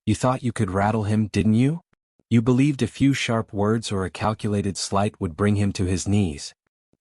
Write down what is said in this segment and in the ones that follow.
You thought you could rattle him, didn't you? You believed a few sharp words or a calculated slight would bring him to his knees.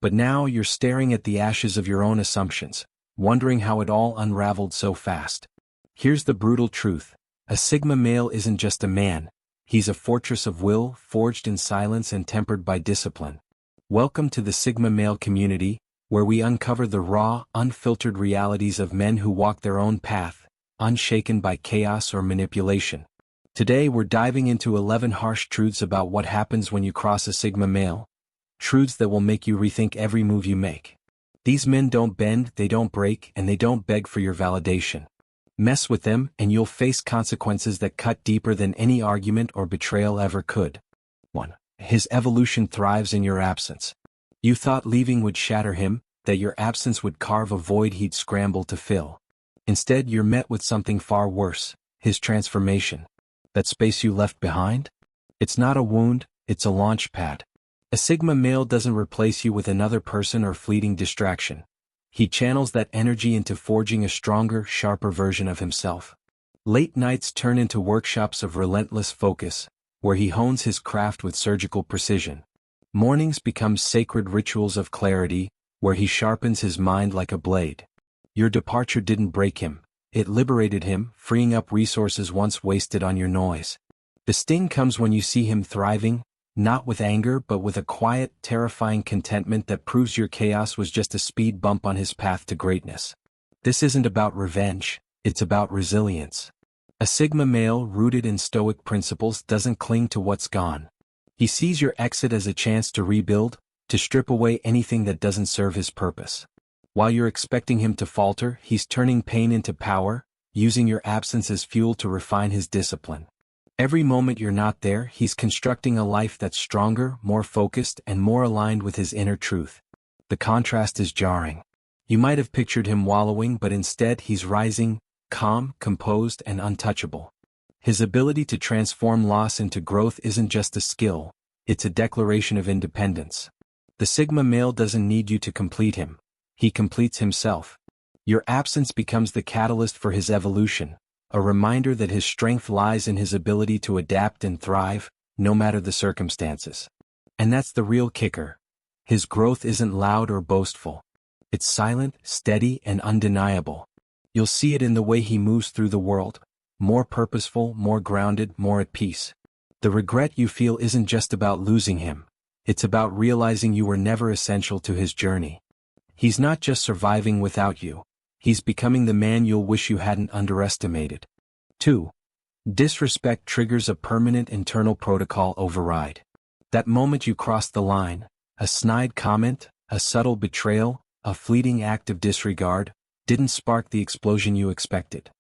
But now you're staring at the ashes of your own assumptions, wondering how it all unraveled so fast. Here's the brutal truth. A Sigma male isn't just a man. He's a fortress of will, forged in silence and tempered by discipline. Welcome to the Sigma male community, where we uncover the raw, unfiltered realities of men who walk their own path, unshaken by chaos or manipulation. Today we're diving into 11 harsh truths about what happens when you cross a Sigma male. Truths that will make you rethink every move you make. These men don't bend, they don't break, and they don't beg for your validation. Mess with them and you'll face consequences that cut deeper than any argument or betrayal ever could. 1. His evolution thrives in your absence. You thought leaving would shatter him, that your absence would carve a void he'd scramble to fill. Instead, you're met with something far worse, his transformation. That space you left behind? It's not a wound, it's a launch pad. A Sigma male doesn't replace you with another person or fleeting distraction. He channels that energy into forging a stronger, sharper version of himself. Late nights turn into workshops of relentless focus, where he hones his craft with surgical precision. Mornings become sacred rituals of clarity, where he sharpens his mind like a blade. Your departure didn't break him, it liberated him, freeing up resources once wasted on your noise. The sting comes when you see him thriving, not with anger but with a quiet, terrifying contentment that proves your chaos was just a speed bump on his path to greatness. This isn't about revenge, it's about resilience. A Sigma male rooted in Stoic principles doesn't cling to what's gone. He sees your exit as a chance to rebuild, to strip away anything that doesn't serve his purpose. While you're expecting him to falter, he's turning pain into power, using your absence as fuel to refine his discipline. Every moment you're not there, he's constructing a life that's stronger, more focused, and more aligned with his inner truth. The contrast is jarring. You might have pictured him wallowing, but instead he's rising, calm, composed, and untouchable. His ability to transform loss into growth isn't just a skill, it's a declaration of independence. The Sigma male doesn't need you to complete him. He completes himself. Your absence becomes the catalyst for his evolution, a reminder that his strength lies in his ability to adapt and thrive, no matter the circumstances. And that's the real kicker. His growth isn't loud or boastful. It's silent, steady, and undeniable. You'll see it in the way he moves through the world, more purposeful, more grounded, more at peace. The regret you feel isn't just about losing him. It's about realizing you were never essential to his journey. He's not just surviving without you. He's becoming the man you'll wish you hadn't underestimated. 2. Disrespect triggers a permanent internal protocol override. That moment you cross the line, a snide comment, a subtle betrayal, a fleeting act of disregard, didn't spark the explosion you expected.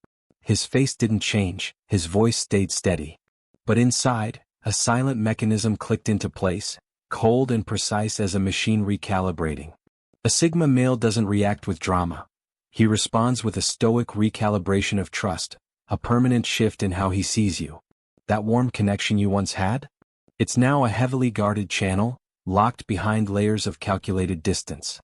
His face didn't change, his voice stayed steady. But inside, a silent mechanism clicked into place, cold and precise as a machine recalibrating. A Sigma male doesn't react with drama. He responds with a stoic recalibration of trust, a permanent shift in how he sees you. That warm connection you once had? It's now a heavily guarded channel, locked behind layers of calculated distance.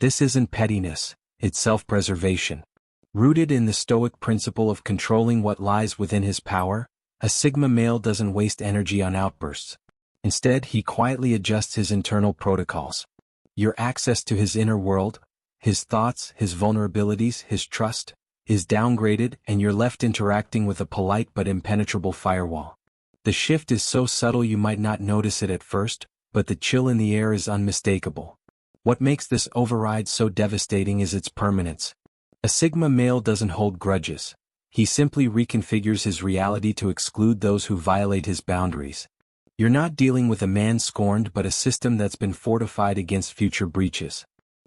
This isn't pettiness, it's self-preservation. Rooted in the Stoic principle of controlling what lies within his power, a Sigma male doesn't waste energy on outbursts. Instead, he quietly adjusts his internal protocols. Your access to his inner world, his thoughts, his vulnerabilities, his trust, is downgraded and you're left interacting with a polite but impenetrable firewall. The shift is so subtle you might not notice it at first, but the chill in the air is unmistakable. What makes this override so devastating is its permanence. A Sigma male doesn't hold grudges. He simply reconfigures his reality to exclude those who violate his boundaries. You're not dealing with a man scorned but a system that's been fortified against future breaches.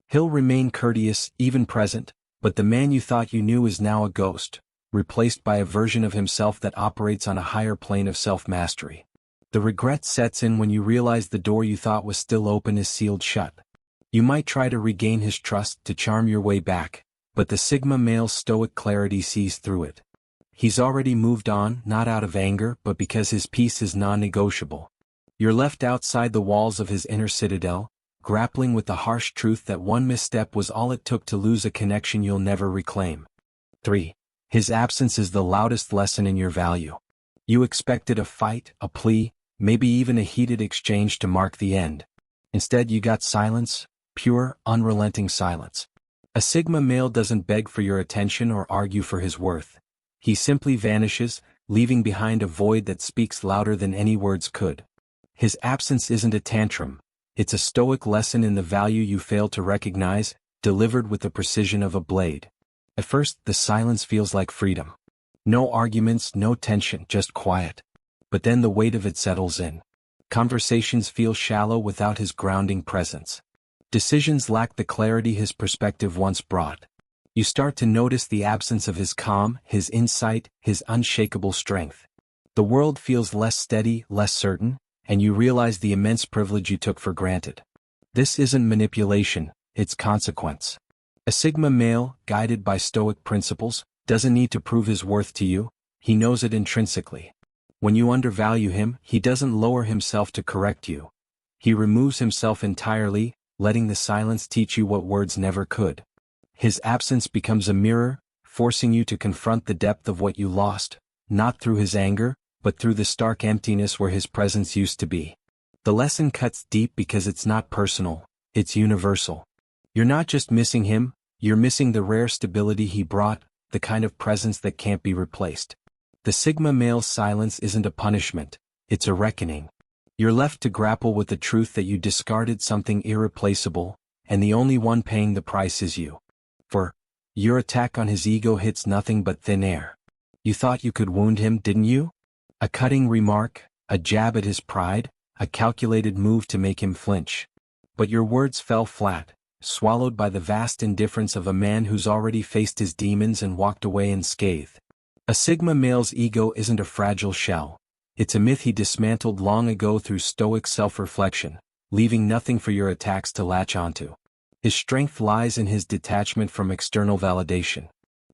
He'll remain courteous, even present, but the man you thought you knew is now a ghost, replaced by a version of himself that operates on a higher plane of self-mastery. The regret sets in when you realize the door you thought was still open is sealed shut. You might try to regain his trust to charm your way back, but the Sigma male's stoic clarity sees through it. He's already moved on, not out of anger, but because his peace is non-negotiable. You're left outside the walls of his inner citadel, grappling with the harsh truth that one misstep was all it took to lose a connection you'll never reclaim. 3. His absence is the loudest lesson in your value. You expected a fight, a plea, maybe even a heated exchange to mark the end. Instead you got silence, pure, unrelenting silence. A Sigma male doesn't beg for your attention or argue for his worth. He simply vanishes, leaving behind a void that speaks louder than any words could. His absence isn't a tantrum, it's a stoic lesson in the value you fail to recognize, delivered with the precision of a blade. At first, the silence feels like freedom. No arguments, no tension, just quiet. But then the weight of it settles in. Conversations feel shallow without his grounding presence. Decisions lack the clarity his perspective once brought. You start to notice the absence of his calm, his insight, his unshakable strength. The world feels less steady, less certain, and you realize the immense privilege you took for granted. This isn't manipulation, it's consequence. A Sigma male, guided by Stoic principles, doesn't need to prove his worth to you, he knows it intrinsically. When you undervalue him, he doesn't lower himself to correct you. He removes himself entirely, letting the silence teach you what words never could. His absence becomes a mirror, forcing you to confront the depth of what you lost, not through his anger, but through the stark emptiness where his presence used to be. The lesson cuts deep because it's not personal, it's universal. You're not just missing him, you're missing the rare stability he brought, the kind of presence that can't be replaced. The Sigma male's silence isn't a punishment, it's a reckoning. You're left to grapple with the truth that you discarded something irreplaceable, and the only one paying the price is you. For your attack on his ego hits nothing but thin air. You thought you could wound him, didn't you? A cutting remark, a jab at his pride, a calculated move to make him flinch. But your words fell flat, swallowed by the vast indifference of a man who's already faced his demons and walked away unscathed. A Sigma male's ego isn't a fragile shell. It's a myth he dismantled long ago through stoic self-reflection, leaving nothing for your attacks to latch onto. His strength lies in his detachment from external validation.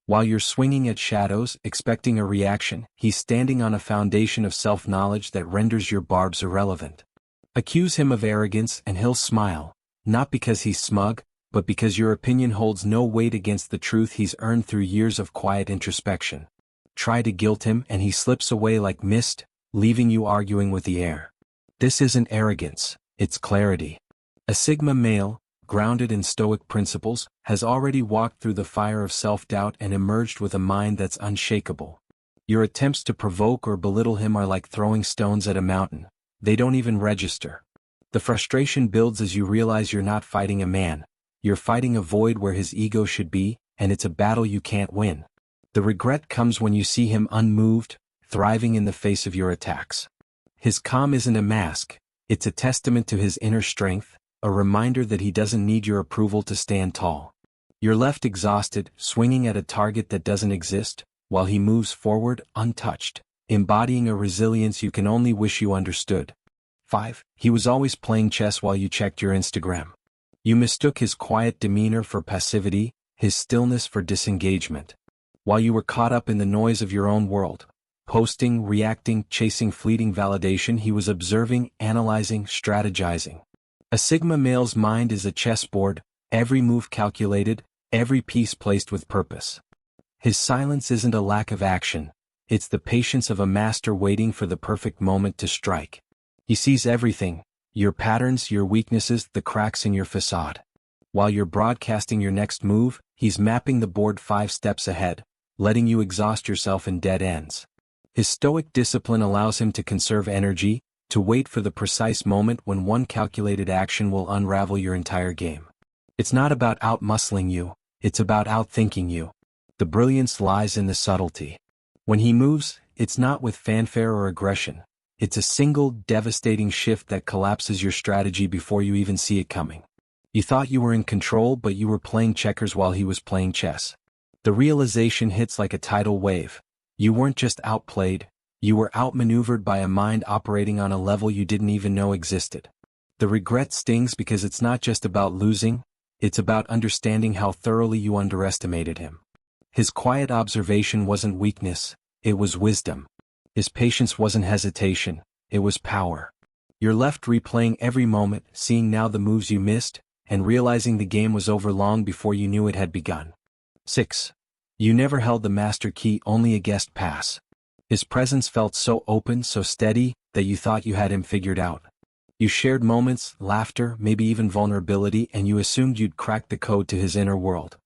While you're swinging at shadows, expecting a reaction, he's standing on a foundation of self-knowledge that renders your barbs irrelevant. Accuse him of arrogance and he'll smile, not because he's smug, but because your opinion holds no weight against the truth he's earned through years of quiet introspection. Try to guilt him and he slips away like mist, leaving you arguing with the air. This isn't arrogance, it's clarity. A Sigma male, grounded in Stoic principles, has already walked through the fire of self-doubt and emerged with a mind that's unshakable. Your attempts to provoke or belittle him are like throwing stones at a mountain. They don't even register. The frustration builds as you realize you're not fighting a man. You're fighting a void where his ego should be, and it's a battle you can't win. The regret comes when you see him unmoved, thriving in the face of your attacks. His calm isn't a mask, it's a testament to his inner strength, a reminder that he doesn't need your approval to stand tall. You're left exhausted, swinging at a target that doesn't exist, while he moves forward untouched, embodying a resilience you can only wish you understood. 5. He was always playing chess while you checked your Instagram. You mistook his quiet demeanor for passivity, his stillness for disengagement. While you were caught up in the noise of your own world, posting, reacting, chasing fleeting validation, he was observing, analyzing, strategizing. A Sigma male's mind is a chessboard, every move calculated, every piece placed with purpose. His silence isn't a lack of action, it's the patience of a master waiting for the perfect moment to strike. He sees everything, your patterns, your weaknesses, the cracks in your facade. While you're broadcasting your next move, he's mapping the board 5 steps ahead, letting you exhaust yourself in dead ends. His stoic discipline allows him to conserve energy, to wait for the precise moment when one calculated action will unravel your entire game. It's not about out-muscling you, it's about outthinking you. The brilliance lies in the subtlety. When he moves, it's not with fanfare or aggression. It's a single, devastating shift that collapses your strategy before you even see it coming. You thought you were in control, but you were playing checkers while he was playing chess. The realization hits like a tidal wave. You weren't just outplayed, you were outmaneuvered by a mind operating on a level you didn't even know existed. The regret stings because it's not just about losing, it's about understanding how thoroughly you underestimated him. His quiet observation wasn't weakness, it was wisdom. His patience wasn't hesitation, it was power. You're left replaying every moment, seeing now the moves you missed, and realizing the game was over long before you knew it had begun. 6. You never held the master key, only a guest pass. His presence felt so open, so steady, that you thought you had him figured out. You shared moments, laughter, maybe even vulnerability, and you assumed you'd cracked the code to his inner world.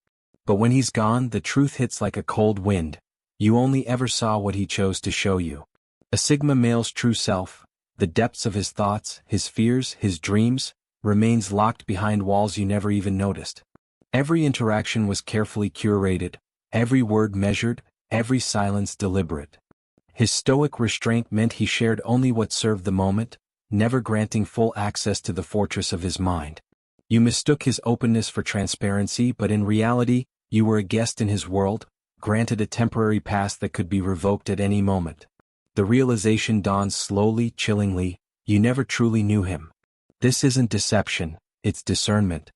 But when he's gone, the truth hits like a cold wind. You only ever saw what he chose to show you. A Sigma male's true self, the depths of his thoughts, his fears, his dreams, remains locked behind walls you never even noticed. Every interaction was carefully curated, every word measured, every silence deliberate. His stoic restraint meant he shared only what served the moment, never granting full access to the fortress of his mind. You mistook his openness for transparency, but in reality, you were a guest in his world, granted a temporary pass that could be revoked at any moment. The realization dawns slowly, chillingly, you never truly knew him. This isn't deception, it's discernment.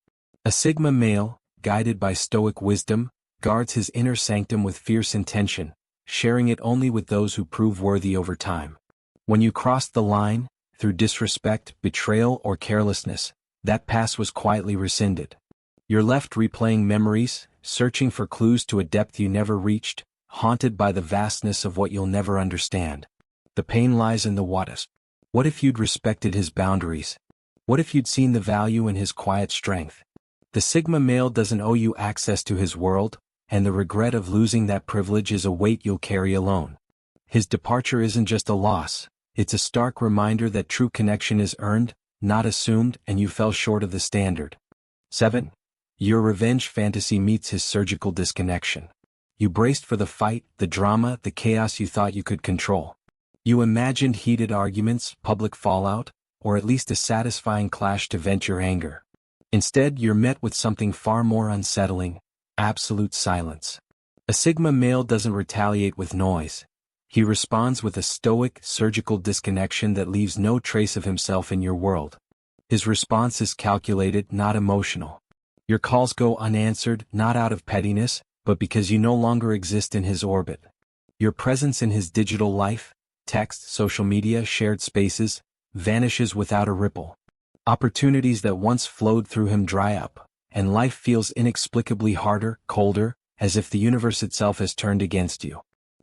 A Sigma male, guided by stoic wisdom, guards his inner sanctum with fierce intention, sharing it only with those who prove worthy over time. When you crossed the line, through disrespect, betrayal, or carelessness, that pass was quietly rescinded. You're left replaying memories, searching for clues to a depth you never reached, haunted by the vastness of what you'll never understand. The pain lies in the what. What if you'd respected his boundaries? What if you'd seen the value in his quiet strength? The Sigma male doesn't owe you access to his world, and the regret of losing that privilege is a weight you'll carry alone. His departure isn't just a loss, it's a stark reminder that true connection is earned, not assumed, and you fell short of the standard. 7. Your revenge fantasy meets his surgical disconnection. You braced for the fight, the drama, the chaos you thought you could control. You imagined heated arguments, public fallout, or at least a satisfying clash to vent your anger. Instead, you're met with something far more unsettling: absolute silence. A Sigma male doesn't retaliate with noise. He responds with a stoic, surgical disconnection that leaves no trace of himself in your world. His response is calculated, not emotional. Your calls go unanswered, not out of pettiness, but because you no longer exist in his orbit. Your presence in his digital life, text, social media, shared spaces, vanishes without a ripple. Opportunities that once flowed through him dry up, and life feels inexplicably harder, colder, as if the universe itself has turned against you.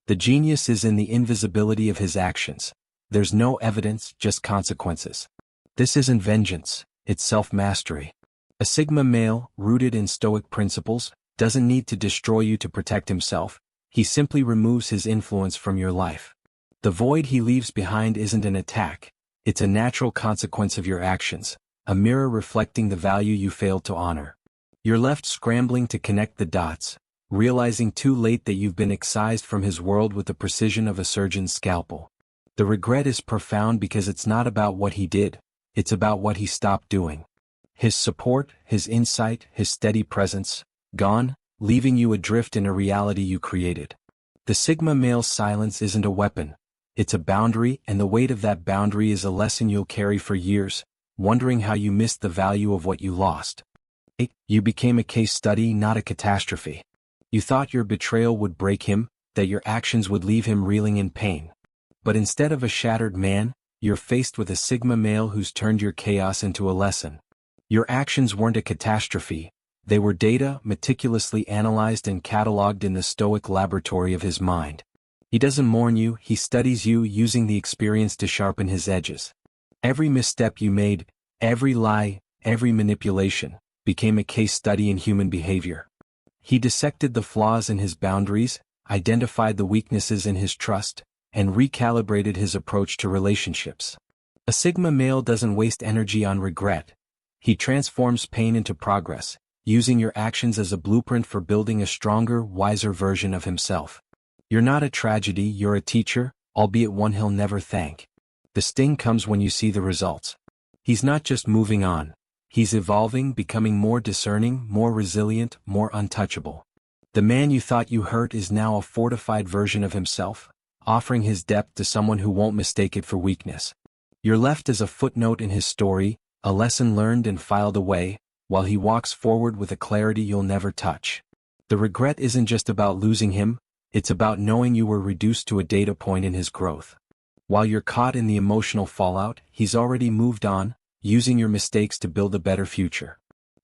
The genius is in the invisibility of his actions. There's no evidence, just consequences. This isn't vengeance, it's self-mastery. A Sigma male, rooted in stoic principles, doesn't need to destroy you to protect himself. He simply removes his influence from your life. The void he leaves behind isn't an attack, it's a natural consequence of your actions, a mirror reflecting the value you failed to honor. You're left scrambling to connect the dots, realizing too late that you've been excised from his world with the precision of a surgeon's scalpel. The regret is profound because it's not about what he did, it's about what he stopped doing. His support, his insight, his steady presence, gone, leaving you adrift in a reality you created. The Sigma male's silence isn't a weapon, it's a boundary, and the weight of that boundary is a lesson you'll carry for years, wondering how you missed the value of what you lost. 8. You became a case study, not a catastrophe. You thought your betrayal would break him, that your actions would leave him reeling in pain. But instead of a shattered man, you're faced with a Sigma male who's turned your chaos into a lesson. Your actions weren't a catastrophe, they were data meticulously analyzed and cataloged in the stoic laboratory of his mind. He doesn't mourn you, he studies you, using the experience to sharpen his edges. Every misstep you made, every lie, every manipulation, became a case study in human behavior. He dissected the flaws in his boundaries, identified the weaknesses in his trust, and recalibrated his approach to relationships. A Sigma male doesn't waste energy on regret. He transforms pain into progress, using your actions as a blueprint for building a stronger, wiser version of himself. You're not a tragedy, you're a teacher, albeit one he'll never thank. The sting comes when you see the results. He's not just moving on. He's evolving, becoming more discerning, more resilient, more untouchable. The man you thought you hurt is now a fortified version of himself, offering his depth to someone who won't mistake it for weakness. You're left as a footnote in his story, a lesson learned and filed away, while he walks forward with a clarity you'll never touch. The regret isn't just about losing him, it's about knowing you were reduced to a data point in his growth. While you're caught in the emotional fallout, he's already moved on, using your mistakes to build a better future.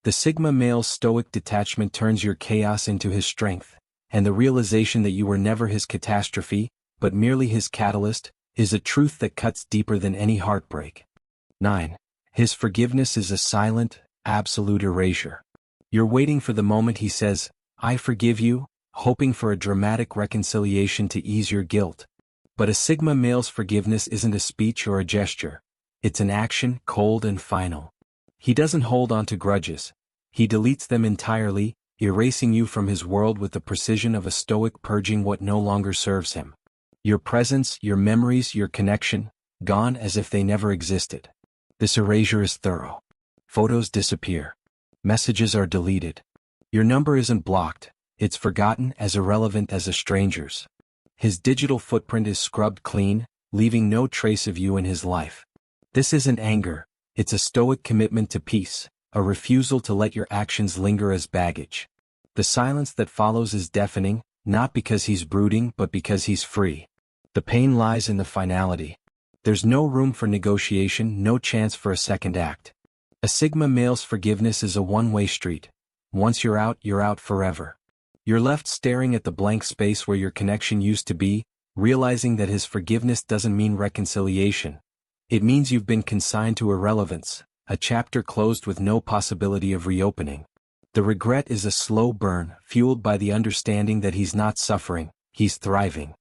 The Sigma male's stoic detachment turns your chaos into his strength, and the realization that you were never his catastrophe, but merely his catalyst, is a truth that cuts deeper than any heartbreak. 9. His forgiveness is a silent, absolute erasure. You're waiting for the moment he says, "I forgive you," hoping for a dramatic reconciliation to ease your guilt. But a Sigma male's forgiveness isn't a speech or a gesture. It's an action, cold and final. He doesn't hold on to grudges. He deletes them entirely, erasing you from his world with the precision of a stoic purging what no longer serves him. Your presence, your memories, your connection, gone as if they never existed. This erasure is thorough. Photos disappear. Messages are deleted. Your number isn't blocked, it's forgotten, as irrelevant as a stranger's. His digital footprint is scrubbed clean, leaving no trace of you in his life. This isn't anger, it's a stoic commitment to peace, a refusal to let your actions linger as baggage. The silence that follows is deafening, not because he's brooding but because he's free. The pain lies in the finality. There's no room for negotiation, no chance for a second act. A Sigma male's forgiveness is a one-way street. Once you're out forever. You're left staring at the blank space where your connection used to be, realizing that his forgiveness doesn't mean reconciliation. It means you've been consigned to irrelevance, a chapter closed with no possibility of reopening. The regret is a slow burn, fueled by the understanding that he's not suffering, he's thriving.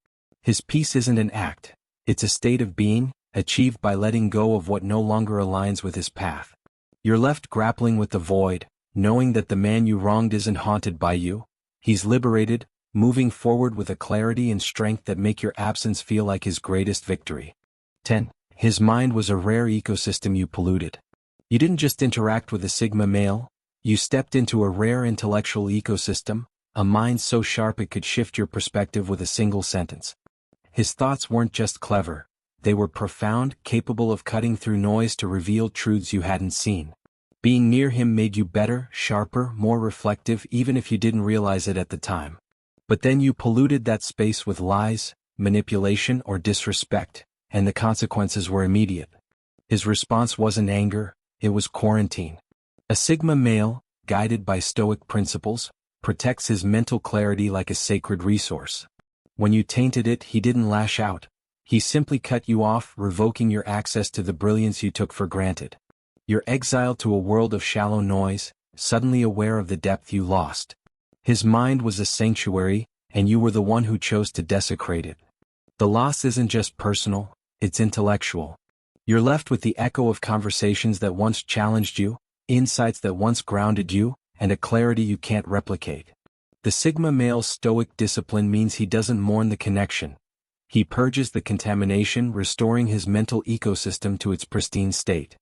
His peace isn't an act, it's a state of being, achieved by letting go of what no longer aligns with his path. You're left grappling with the void, knowing that the man you wronged isn't haunted by you. He's liberated, moving forward with a clarity and strength that make your absence feel like his greatest victory. 10. His mind was a rare ecosystem you polluted. You didn't just interact with a Sigma male, you stepped into a rare intellectual ecosystem, a mind so sharp it could shift your perspective with a single sentence. His thoughts weren't just clever, they were profound, capable of cutting through noise to reveal truths you hadn't seen. Being near him made you better, sharper, more reflective, even if you didn't realize it at the time. But then you polluted that space with lies, manipulation, or disrespect, and the consequences were immediate. His response wasn't anger, it was quarantine. A Sigma male, guided by Stoic principles, protects his mental clarity like a sacred resource. When you tainted it, he didn't lash out. He simply cut you off, revoking your access to the brilliance you took for granted. You're exiled to a world of shallow noise, suddenly aware of the depth you lost. His mind was a sanctuary, and you were the one who chose to desecrate it. The loss isn't just personal, it's intellectual. You're left with the echo of conversations that once challenged you, insights that once grounded you, and a clarity you can't replicate. The Sigma male's stoic discipline means he doesn't mourn the connection. He purges the contamination, restoring his mental ecosystem to its pristine state.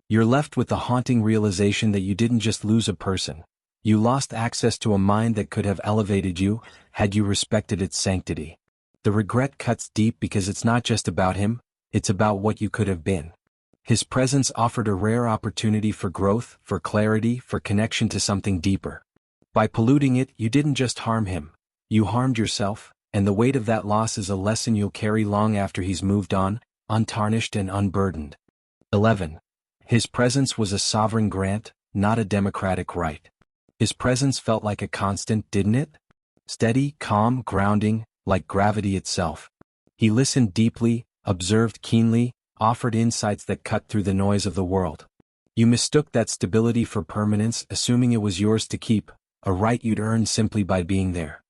You're left with the haunting realization that you didn't just lose a person. You lost access to a mind that could have elevated you, had you respected its sanctity. The regret cuts deep because it's not just about him, it's about what you could have been. His presence offered a rare opportunity for growth, for clarity, for connection to something deeper. By polluting it, you didn't just harm him, you harmed yourself, and the weight of that loss is a lesson you'll carry long after he's moved on, untarnished and unburdened. 11. His presence was a sovereign grant, not a democratic right. His presence felt like a constant, didn't it? Steady, calm, grounding, like gravity itself. He listened deeply, observed keenly, offered insights that cut through the noise of the world. You mistook that stability for permanence, assuming it was yours to keep, a right you'd earned simply by being there.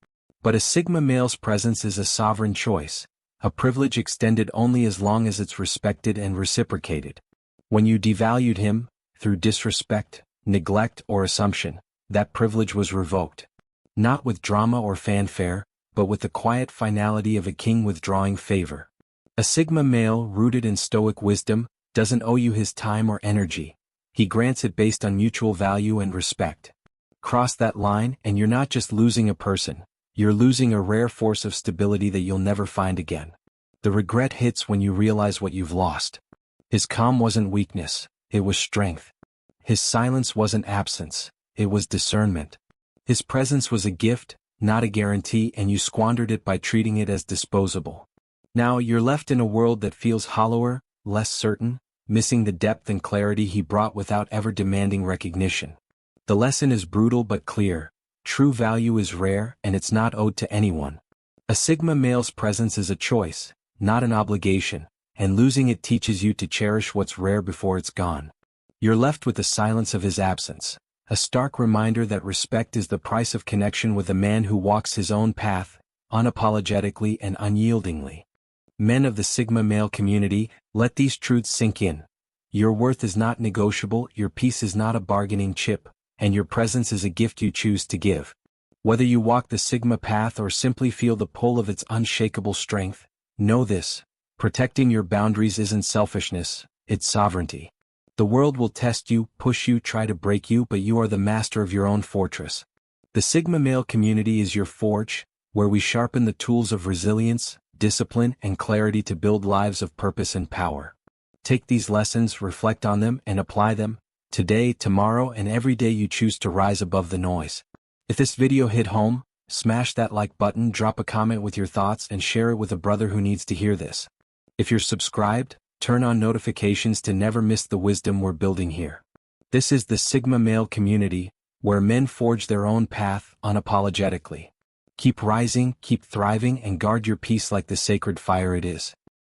But a Sigma male's presence is a sovereign choice, a privilege extended only as long as it's respected and reciprocated. When you devalued him, through disrespect, neglect, or assumption, that privilege was revoked. Not with drama or fanfare, but with the quiet finality of a king withdrawing favor. A Sigma male, rooted in Stoic wisdom, doesn't owe you his time or energy. He grants it based on mutual value and respect. Cross that line, and you're not just losing a person, you're losing a rare force of stability that you'll never find again. The regret hits when you realize what you've lost. His calm wasn't weakness, it was strength. His silence wasn't absence, it was discernment. His presence was a gift, not a guarantee, and you squandered it by treating it as disposable. Now you're left in a world that feels hollower, less certain, missing the depth and clarity he brought without ever demanding recognition. The lesson is brutal but clear. True value is rare, and it's not owed to anyone. A Sigma male's presence is a choice, not an obligation, and losing it teaches you to cherish what's rare before it's gone. You're left with the silence of his absence, a stark reminder that respect is the price of connection with a man who walks his own path, unapologetically and unyieldingly. Men of the Sigma male community, let these truths sink in. Your worth is not negotiable, your peace is not a bargaining chip, and your presence is a gift you choose to give. Whether you walk the Sigma path or simply feel the pull of its unshakable strength, know this: protecting your boundaries isn't selfishness, it's sovereignty. The world will test you, push you, try to break you, but you are the master of your own fortress. The Sigma male community is your forge, where we sharpen the tools of resilience, discipline, and clarity to build lives of purpose and power. Take these lessons, reflect on them, and apply them, today, tomorrow, and every day you choose to rise above the noise. If this video hit home, smash that like button, drop a comment with your thoughts, and share it with a brother who needs to hear this. If you're subscribed, turn on notifications to never miss the wisdom we're building here. This is the Sigma male community, where men forge their own path unapologetically. Keep rising, keep thriving, and guard your peace like the sacred fire it is.